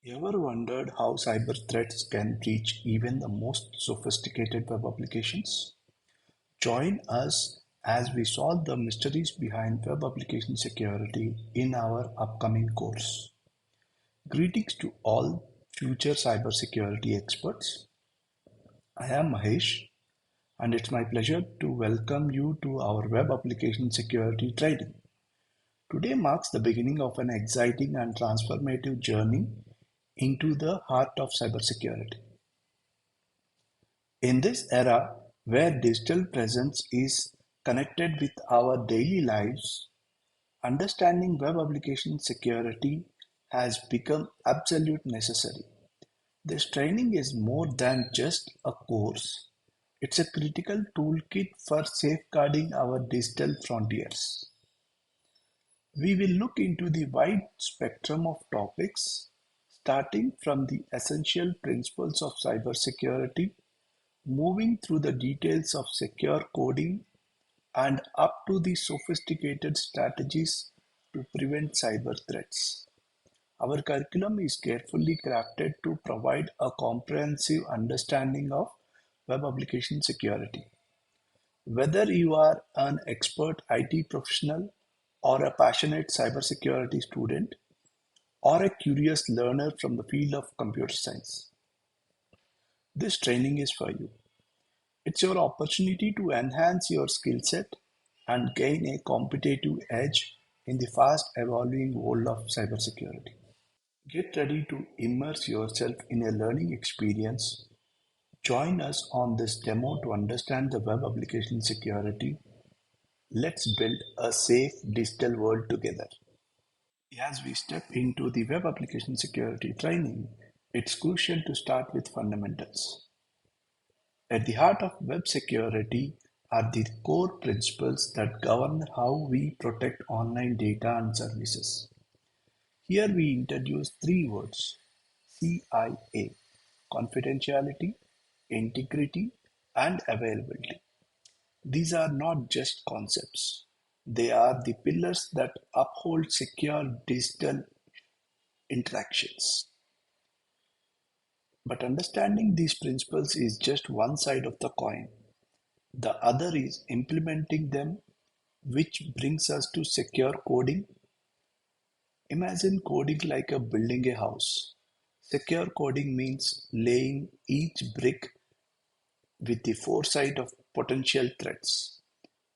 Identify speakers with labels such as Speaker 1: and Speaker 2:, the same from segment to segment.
Speaker 1: Ever wondered how cyber threats can breach even the most sophisticated web applications? Join us as we solve the mysteries behind web application security in our upcoming course. Greetings to all future cybersecurity experts. I am Mahesh, and it's my pleasure to welcome you to our web application security training. Today marks the beginning of an exciting and transformative journey into the heart of cybersecurity. In this era where digital presence is connected with our daily lives, understanding web application security has become absolute necessary. This training is more than just a course. It's a critical toolkit for safeguarding our digital frontiers. We will look into the wide spectrum of topics, starting from the essential principles of cybersecurity, moving through the details of secure coding, and up to the sophisticated strategies to prevent cyber threats. Our curriculum is carefully crafted to provide a comprehensive understanding of web application security. Whether you are an expert IT professional or a passionate cybersecurity student or a curious learner from the field of computer science, this training is for you. It's your opportunity to enhance your skill set and gain a competitive edge in the fast evolving world of cybersecurity. Get ready to immerse yourself in a learning experience. Join us on this demo to understand the web application security. Let's build a safe digital world together. As we step into the web application security training, it's crucial to start with fundamentals. At the heart of web security are the core principles that govern how we protect online data and services. Here we introduce three words: CIA, confidentiality, integrity, and availability. These are not just concepts, they are the pillars that uphold secure digital interactions. But understanding these principles is just one side of the coin. The other is implementing them, which brings us to secure coding. Imagine coding like a building a house. Secure coding means laying each brick with the foresight of potential threats,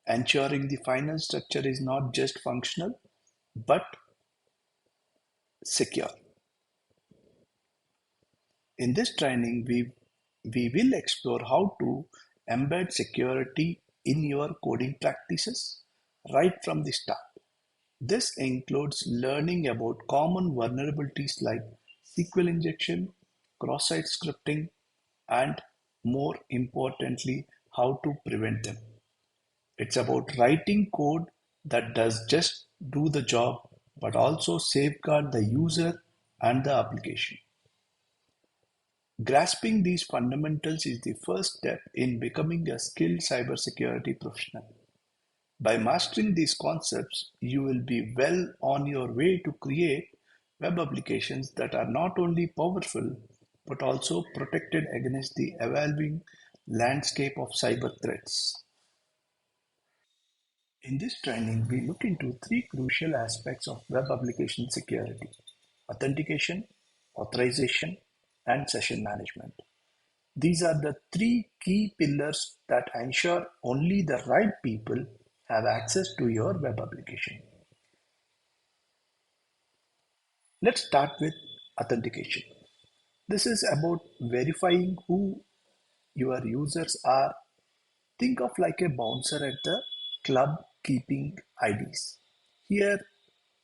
Speaker 1: ensuring the final structure is not just functional but secure. In this training, we will explore how to embed security in your coding practices right from the start. This includes learning about common vulnerabilities like SQL injection, cross-site scripting, and more importantly, how to prevent them. It's about writing code that does just do the job, but also safeguard the user and the application. Grasping these fundamentals is the first step in becoming a skilled cybersecurity professional. By mastering these concepts, you will be well on your way to create web applications that are not only powerful but also protected against the evolving landscape of cyber threats. In this training, we look into three crucial aspects of web application security: authentication, authorization, and session management. These are the three key pillars that ensure only the right people have access to your web application. Let's start with authentication. This is about verifying who your users are. Think of like a bouncer at the club keeping IDs. Here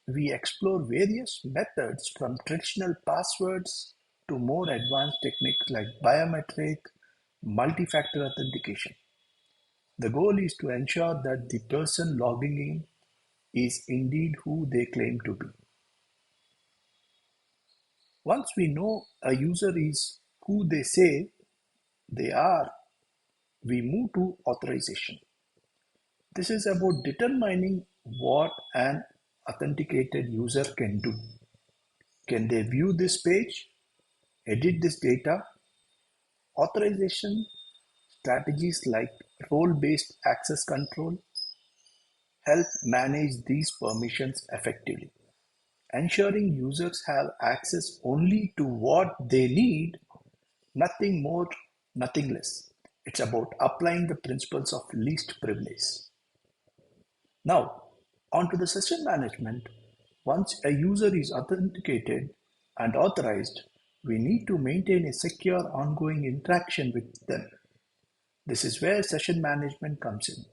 Speaker 1: we explore various methods from traditional passwords to more advanced techniques like biometric multi-factor authentication. The goal is to ensure that the person logging in is indeed who they claim to be. Once we know a user is who they say they are, we move to authorization. This is about determining what an authenticated user can do. Can they view this page, edit this data? Authorization strategies like role-based access control help manage these permissions effectively. Ensuring users have access only to what they need, nothing more, nothing less. It's about applying the principles of least privilege. Now, on to the session management. Once a user is authenticated and authorized, we need to maintain a secure ongoing interaction with them. This is where session management comes in.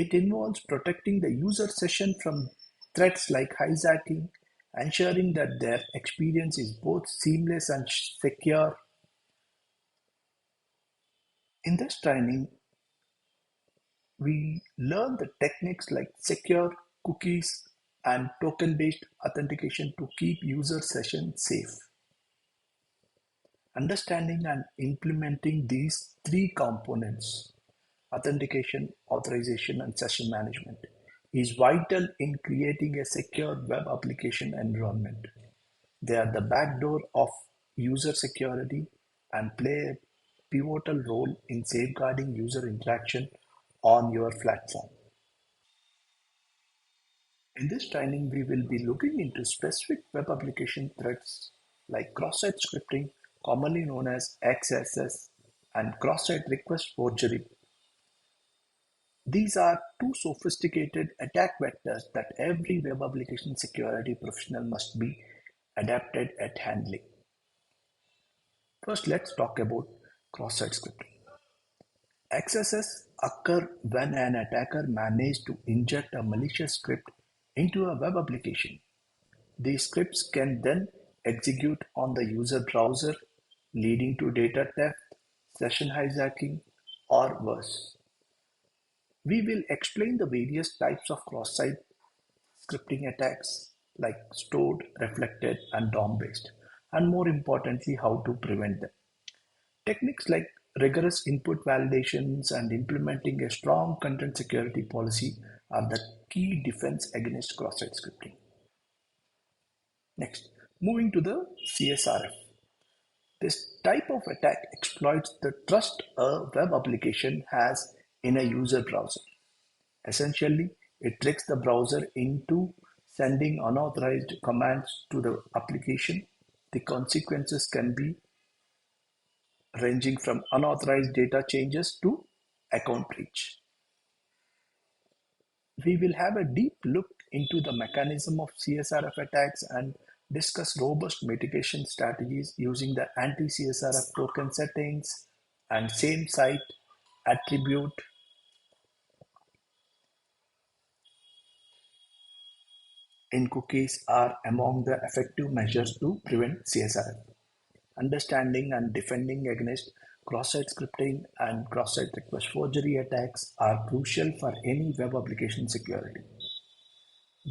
Speaker 1: It involves protecting the user session from threats like hijacking, ensuring that their experience is both seamless and secure. In this training, we learn the techniques like secure cookies and token-based authentication to keep user sessions safe. Understanding and implementing these three components, authentication, authorization, and session management, is vital in creating a secure web application environment. They are the backdoor of user security and play a pivotal role in safeguarding user interaction on your platform. In this training, we will be looking into specific web application threats like cross-site scripting, commonly known as XSS, and cross-site request forgery. These are two sophisticated attack vectors that every web application security professional must be adapted at handling. First, let's talk about cross-site scripting. Excesses occur when an attacker manages to inject a malicious script into a web application. These scripts can then execute on the user browser, leading to data theft, session hijacking, or worse. We will explain the various types of cross-site scripting attacks like stored, reflected, and DOM-based, and more importantly, how to prevent them. Techniques like rigorous input validations and implementing a strong content security policy are the key defense against cross-site scripting. Next, moving to the CSRF. This type of attack exploits the trust a web application has in a user browser. Essentially, it tricks the browser into sending unauthorized commands to the application. The consequences can be ranging from unauthorized data changes to account breach. We will have a deep look into the mechanism of CSRF attacks and discuss robust mitigation strategies using the anti-CSRF token settings and same site attribute in cookies are among the effective measures to prevent CSRF. Understanding and defending against cross-site scripting and cross-site request forgery attacks are crucial for any web application security.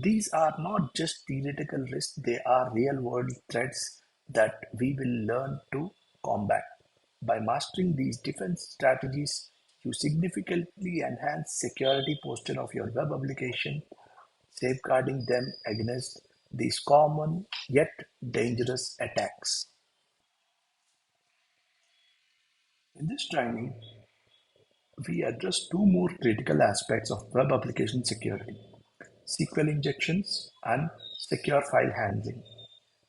Speaker 1: These are not just theoretical risks, they are real-world threats that we will learn to combat. By mastering these defense strategies, you significantly enhance security posture of your web application, safeguarding them against these common yet dangerous attacks. In this training, we address two more critical aspects of web application security: SQL injections and secure file handling.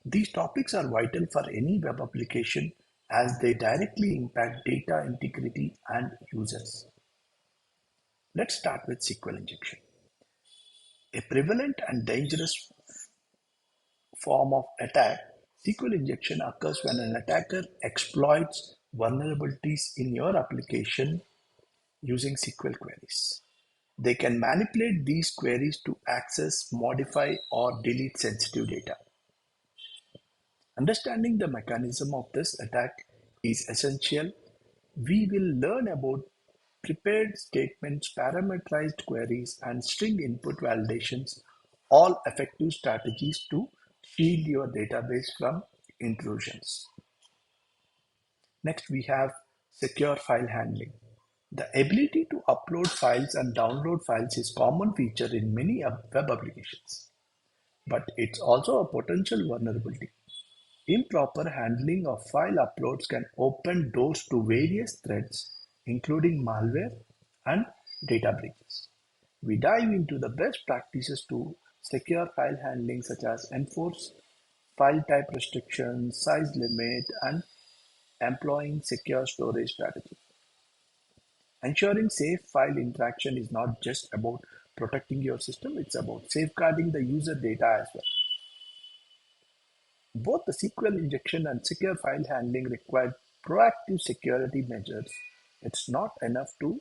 Speaker 1: These topics are vital for any web application as they directly impact data integrity and users. Let's start with SQL injection. A prevalent and dangerous form of attack, SQL injection occurs when an attacker exploits vulnerabilities in your application using SQL queries. They can manipulate these queries to access, modify, or delete sensitive data. Understanding the mechanism of this attack is essential. We will learn about prepared statements, parameterized queries, and string input validations, all effective strategies to shield your database from intrusions. Next, we have secure file handling. The ability to upload files and download files is a common feature in many web applications, but it's also a potential vulnerability. Improper handling of file uploads can open doors to various threats, including malware and data breaches. We dive into the best practices to secure file handling, such as enforce file type restrictions, size limit, and employing secure storage strategy. Ensuring safe file interaction is not just about protecting your system, it's about safeguarding the user data as well. Both the SQL injection and secure file handling require proactive security measures. It's not enough to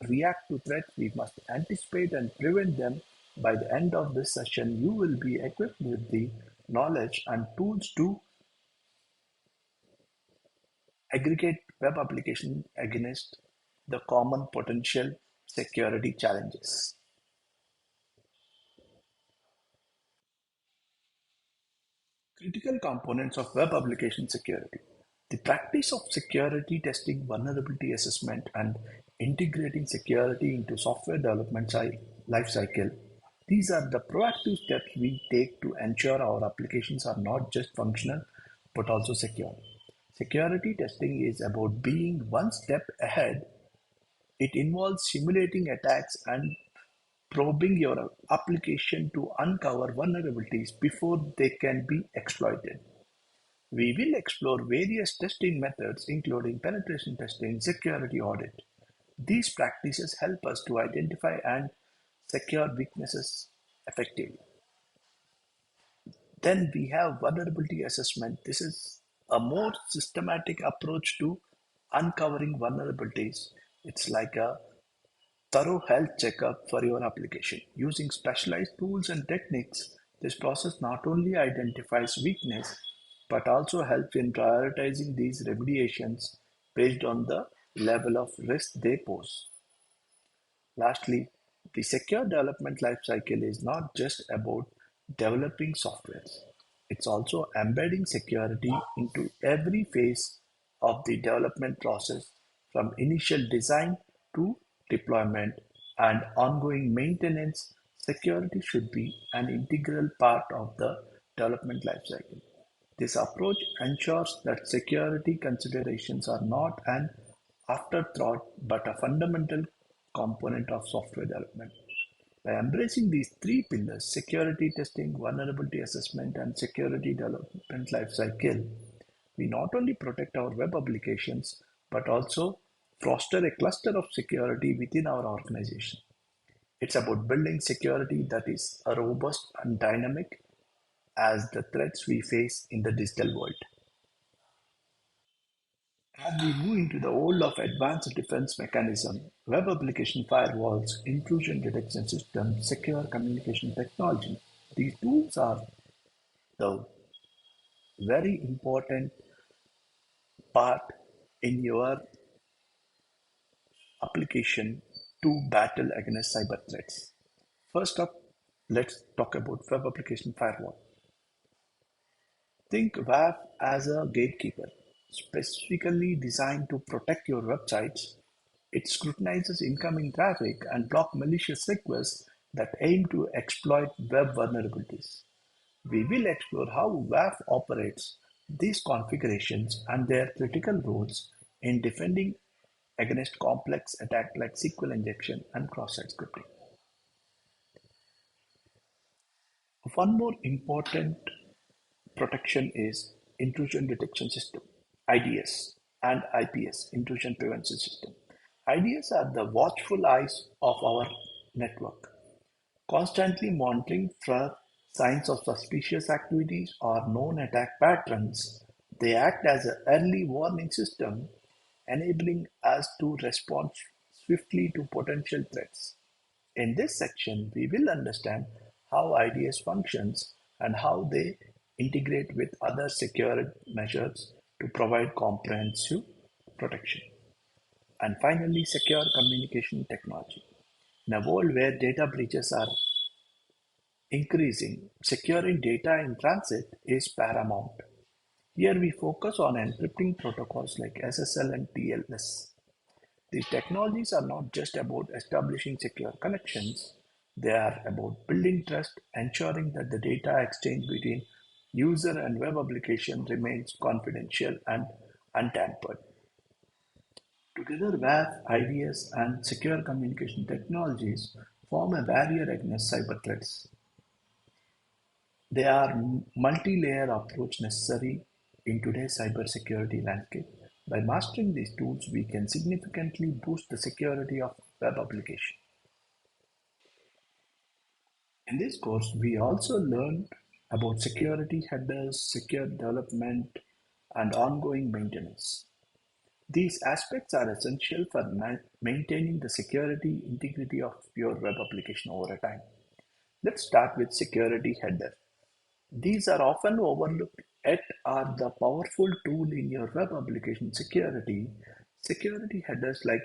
Speaker 1: react to threats, we must anticipate and prevent them. By the end of this session, you will be equipped with the knowledge and tools to aggregate web application against the common potential security challenges. Critical components of web application security. The practice of security testing, vulnerability assessment, and integrating security into software development lifecycle. These are the proactive steps we take to ensure our applications are not just functional but also secure. Security testing is about being one step ahead. It involves simulating attacks and probing your application to uncover vulnerabilities before they can be exploited. We will explore various testing methods, including penetration testing, security audit. These practices help us to identify and secure weaknesses effectively. Then we have vulnerability assessment. This is a more systematic approach to uncovering vulnerabilities. It's like a thorough health checkup for your application. Using specialized tools and techniques, this process not only identifies weakness but also helps in prioritizing these remediations based on the level of risk they pose. Lastly, the secure development lifecycle is not just about developing softwares. It's also embedding security into every phase of the development process, from initial design to deployment and ongoing maintenance. Security should be an integral part of the development lifecycle. This approach ensures that security considerations are not an afterthought but a fundamental component of software development. By embracing these three pillars, security testing, vulnerability assessment, and security development lifecycle, we not only protect our web applications but also foster a cluster of security within our organization. It's about building security that is robust and dynamic as the threats we face in the digital world. As we move into the world of advanced defense mechanism, web application firewalls, intrusion detection systems, secure communication technology, these tools are the very important part in your application to battle against cyber threats. First up, let's talk about web application firewall. Think WAF as a gatekeeper, specifically designed to protect your websites. It scrutinizes incoming traffic and block malicious requests that aim to exploit web vulnerabilities. We will explore how WAF operates, these configurations, and their critical roles in defending against complex attacks like SQL injection and cross-site scripting. One more important protection is intrusion detection system, IDS, and IPS, intrusion prevention system. IDS are the watchful eyes of our network, constantly monitoring for signs of suspicious activities or known attack patterns. They act as an early warning system, enabling us to respond swiftly to potential threats. In this section, we will understand how IDS functions and how they integrate with other security measures to provide comprehensive protection. And finally, secure communication technology. In a world where data breaches are increasing, securing data in transit is paramount. Here we focus on encrypting protocols like SSL and TLS. These technologies are not just about establishing secure connections, they are about building trust, ensuring that the data exchange between user and web application remains confidential and untampered. Together, WAF, IDS, and secure communication technologies form a barrier against cyber threats. They are multi-layer approach necessary in today's cybersecurity landscape. By mastering these tools, we can significantly boost the security of web application. In this course, we also learned about security headers, secure development, and ongoing maintenance. These aspects are essential for maintaining the security integrity of your web application over time. Let's start with security header. These are often overlooked yet are the powerful tool in your web application security. Security headers like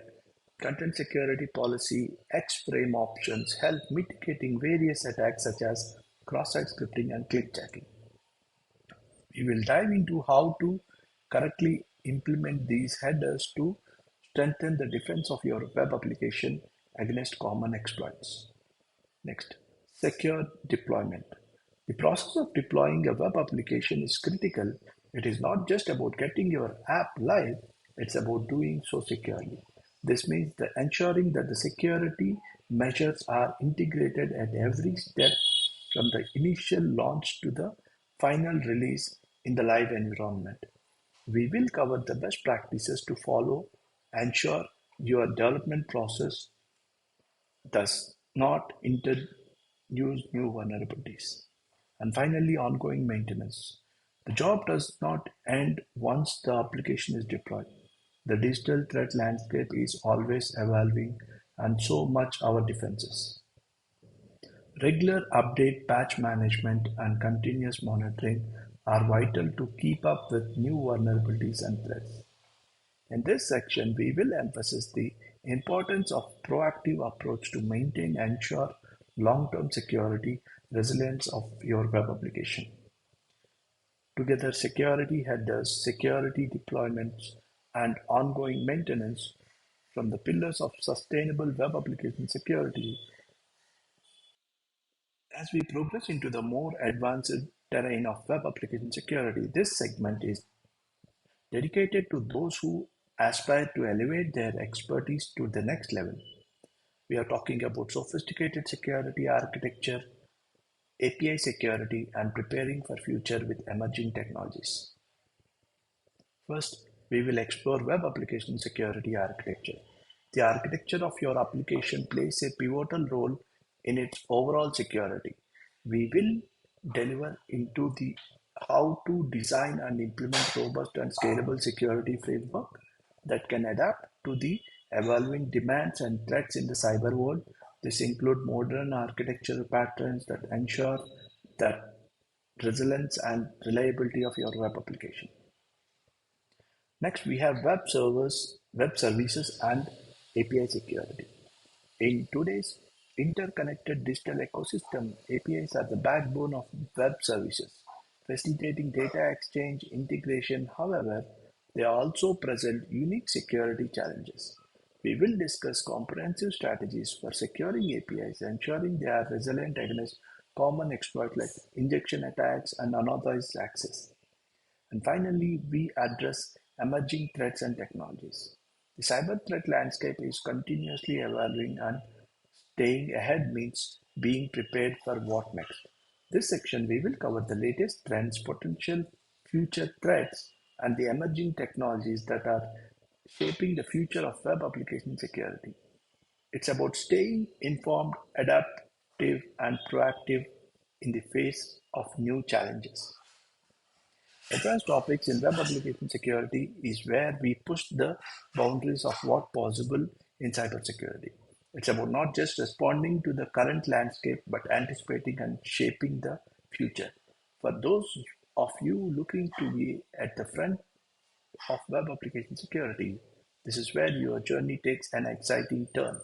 Speaker 1: content security policy, X-frame options help mitigating various attacks such as cross-site scripting and clickjacking. We will dive into how to correctly implement these headers to strengthen the defense of your web application against common exploits. Next, secure deployment. The process of deploying a web application is critical. It is not just about getting your app live, it's about doing so securely. This means that ensuring that the security measures are integrated at every step from the initial launch to the final release in the live environment. We will cover the best practices to follow, ensure your development process does not introduce new vulnerabilities. And finally, ongoing maintenance. The job does not end once the application is deployed. The digital threat landscape is always evolving, and so much our defenses. Regular update, patch management, and continuous monitoring are vital to keep up with new vulnerabilities and threats. In this section, we will emphasize the importance of proactive approach to maintain and ensure long-term security resilience of your web application. Together, security headers, security deployments, and ongoing maintenance from the pillars of sustainable web application security. As we progress into the more advanced terrain of web application security, this segment is dedicated to those who aspire to elevate their expertise to the next level. We are talking about sophisticated security architecture, API security, and preparing for future with emerging technologies. First, we will explore web application security architecture. The architecture of your application plays a pivotal role in its overall security. We will deliver into the how to design and implement robust and scalable security framework that can adapt to the evolving demands and threats in the cyber world. This include modern architectural patterns that ensure that resilience and reliability of your web application. Next, we have web servers, web services, and API security. In today's interconnected digital ecosystem, APIs are the backbone of web services, facilitating data exchange integration. However, they also present unique security challenges. We will discuss comprehensive strategies for securing APIs, ensuring they are resilient against common exploits like injection attacks and unauthorized access. And finally, we address emerging threats and technologies. The cyber threat landscape is continuously evolving, and staying ahead means being prepared for what next. This section we will cover the latest trends, potential future threats, and the emerging technologies that are shaping the future of web application security. It's about staying informed, adaptive, and proactive in the face of new challenges. Advanced topics in web application security is where we push the boundaries of what possible in cybersecurity. It's about not just responding to the current landscape, but anticipating and shaping the future. For those of you looking to be at the front of web application security, this is where your journey takes an exciting turn.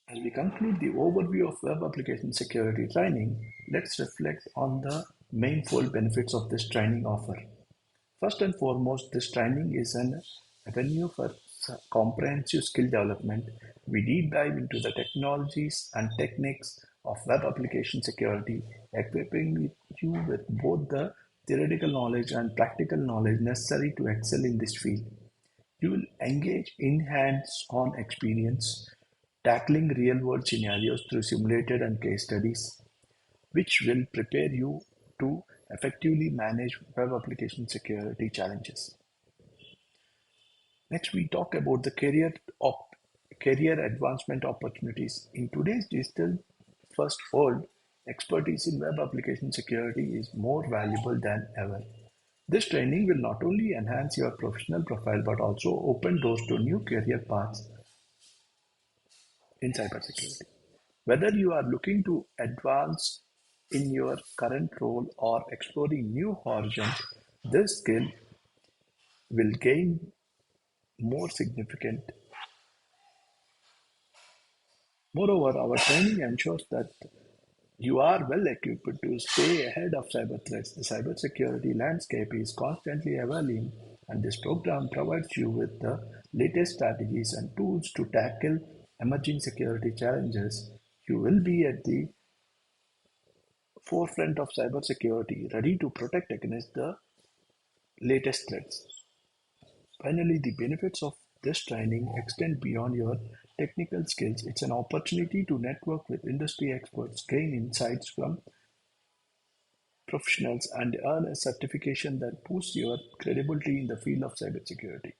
Speaker 1: As we conclude the overview of web application security training, let's reflect on the main four benefits of this training offer. First and foremost, this training is an avenue for comprehensive skill development. We deep dive into the technologies and techniques of web application security, equipping you with both the theoretical knowledge and practical knowledge necessary to excel in this field. You will engage in hands-on experience, tackling real-world scenarios through simulated and case studies, which will prepare you to effectively manage web application security challenges. Next, we talk about the career advancement opportunities. In today's digital first world, expertise in web application security is more valuable than ever. This training will not only enhance your professional profile but also open doors to new career paths in cybersecurity. Whether you are looking to advance in your current role or exploring new horizons, this skill will gain more significant. Moreover, our training ensures that you are well equipped to stay ahead of cyber threats. The cybersecurity landscape is constantly evolving, and this program provides you with the latest strategies and tools to tackle emerging security challenges. You will be at the forefront of cybersecurity, ready to protect against the latest threats. Finally, the benefits of this training extend beyond your technical skills. It's an opportunity to network with industry experts, gain insights from professionals, and earn a certification that boosts your credibility in the field of cybersecurity.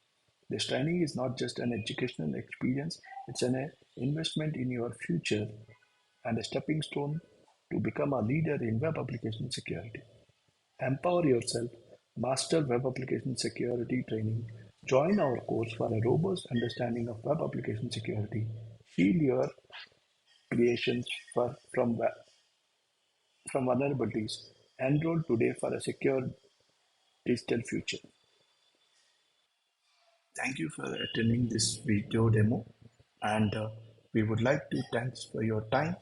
Speaker 1: This training is not just an educational experience, it's an investment in your future and a stepping stone to become a leader in web application security. Empower yourself, master web application security training, join our course for a robust understanding of web application security, shield your creations from vulnerabilities, enroll today for a secure digital future. Thank you for attending this video demo, and we would like to thanks for your time.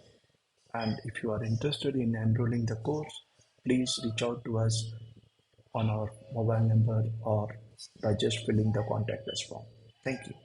Speaker 1: And if you are interested in enrolling the course, please reach out to us on our mobile number or by just filling the contact us form. Thank you.